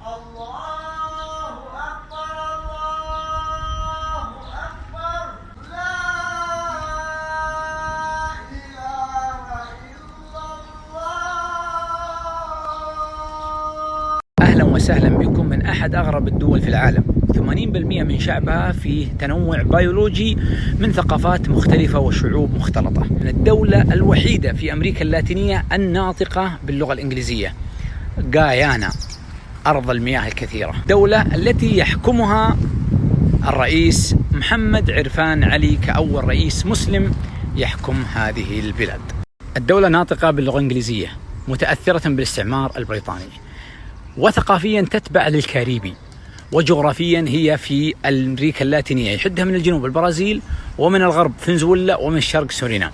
الله أكبر الله أكبر لا إله إلا الله. أهلا وسهلا بكم من أحد أغرب الدول في العالم. 80% من شعبها فيه تنوع بيولوجي من ثقافات مختلفة وشعوب مختلطة. من الدولة الوحيدة في أمريكا اللاتينية الناطقة باللغة الإنجليزية، غايانا، أرض المياه الكثيرة. دولة التي يحكمها الرئيس محمد عرفان علي كأول رئيس مسلم يحكم هذه البلاد. الدولة ناطقة باللغة الإنجليزية، متأثرة بالاستعمار البريطاني، وثقافيا تتبع للكاريبي، وجغرافيا هي في أمريكا اللاتينية، يحدها من الجنوب البرازيل، ومن الغرب فنزويلا، ومن الشرق سورينام.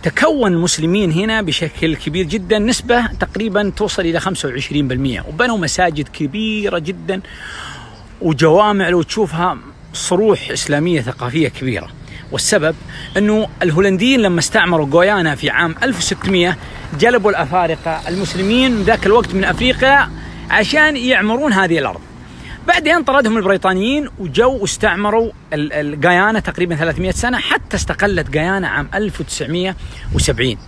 تكون المسلمين هنا بشكل كبير جدا، نسبة تقريبا توصل إلى 25%، وبنوا مساجد كبيرة جدا وجوامع لو تشوفها صروح إسلامية ثقافية كبيرة. والسبب أنه الهولنديين لما استعمروا غويانا في عام 1600 جلبوا الأفارقة المسلمين ذاك الوقت من أفريقيا عشان يعمرون هذه الأرض. بعدين طردهم البريطانيين وجو واستعمروا غايانا تقريبا 300 سنة، حتى استقلت غايانا عام 1970.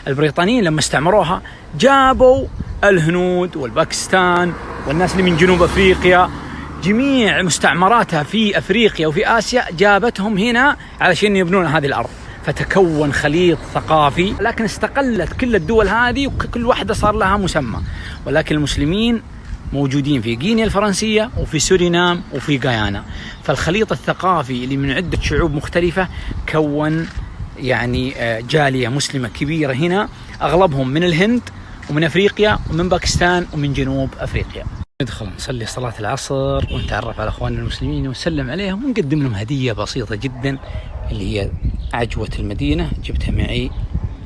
البريطانيين لما استعمروها جابوا الهنود والباكستان والناس اللي من جنوب أفريقيا، جميع مستعمراتها في أفريقيا وفي آسيا جابتهم هنا علشان يبنون هذه الأرض، فتكون خليط ثقافي. لكن استقلت كل الدول هذه وكل واحدة صار لها مسمى، ولكن المسلمين موجودين في غينيا الفرنسية وفي سورينام وفي غايانا. فالخليط الثقافي اللي من عدة شعوب مختلفة كون يعني جالية مسلمة كبيرة هنا، أغلبهم من الهند ومن أفريقيا ومن باكستان ومن جنوب أفريقيا. ندخل نصلي صلاة العصر ونتعرف على أخواننا المسلمين ونسلم عليهم ونقدم لهم هدية بسيطة جدا اللي هي عجوة المدينة، جبتها معي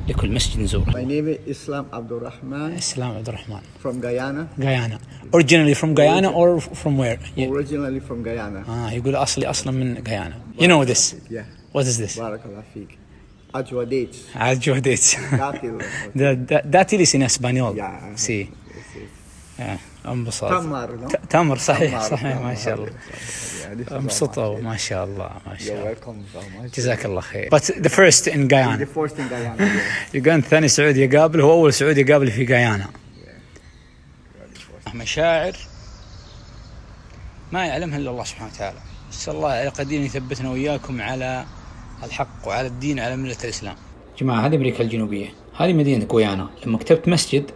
لكل مسجد نزوره. My name is Islam Abdurrahman. Islam Abdurrahman. From Guyana. Guyana. Originally from Guyana or from where? Originally from Guyana. يقول أصلا من Guyana. You know this? Yeah. What is this? بارك الله فيك. عجوة dates. عجوة dates. Dátiles en español. Yeah. Sí. انبسط. تمر صحيح ما شاء الله. انبسطوا ما شاء الله ما شاء الله. جزاك الله خير. But the first in Guyana. The first in Guyana. يقول ثاني سعودي يقابل، هو أول سعودي يقابل في غايانا. مشاعر ما يعلمها إلا الله سبحانه وتعالى. نسأل الله القدير يثبتنا وإياكم على الحق وعلى الدين على ملة الإسلام. جماعة هذه أمريكا الجنوبية، هذه مدينة غويانا. لما كتبت مسجد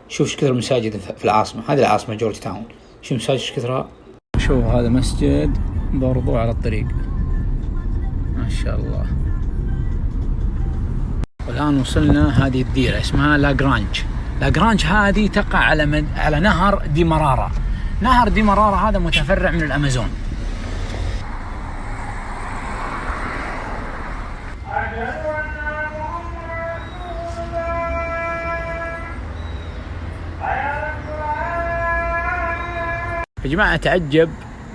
شوف ايش كثر المساجد في العاصمة، هذه العاصمة جورج تاون، شوف مساجد ايش كثرها. شوف هذا مسجد برضو على الطريق ما شاء الله. والآن وصلنا هذه الديرة اسمها لاغرانج هذه تقع على نهر ديمارارا. نهر ديمارارا هذا متفرع من الأمازون. يا جماعة أتعجب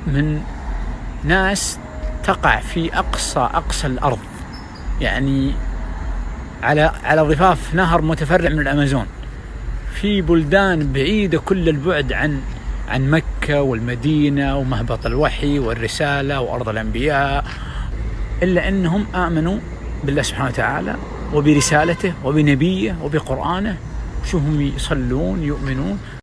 من ناس تقع في أقصى الأرض، يعني على ضفاف نهر متفرع من الأمازون، في بلدان بعيدة كل البعد عن مكة والمدينة ومهبط الوحي والرسالة وأرض الأنبياء، إلا أنهم آمنوا بالله سبحانه وتعالى وبرسالته وبنبيه وبقرآنه. شوفهم يصلون يؤمنون.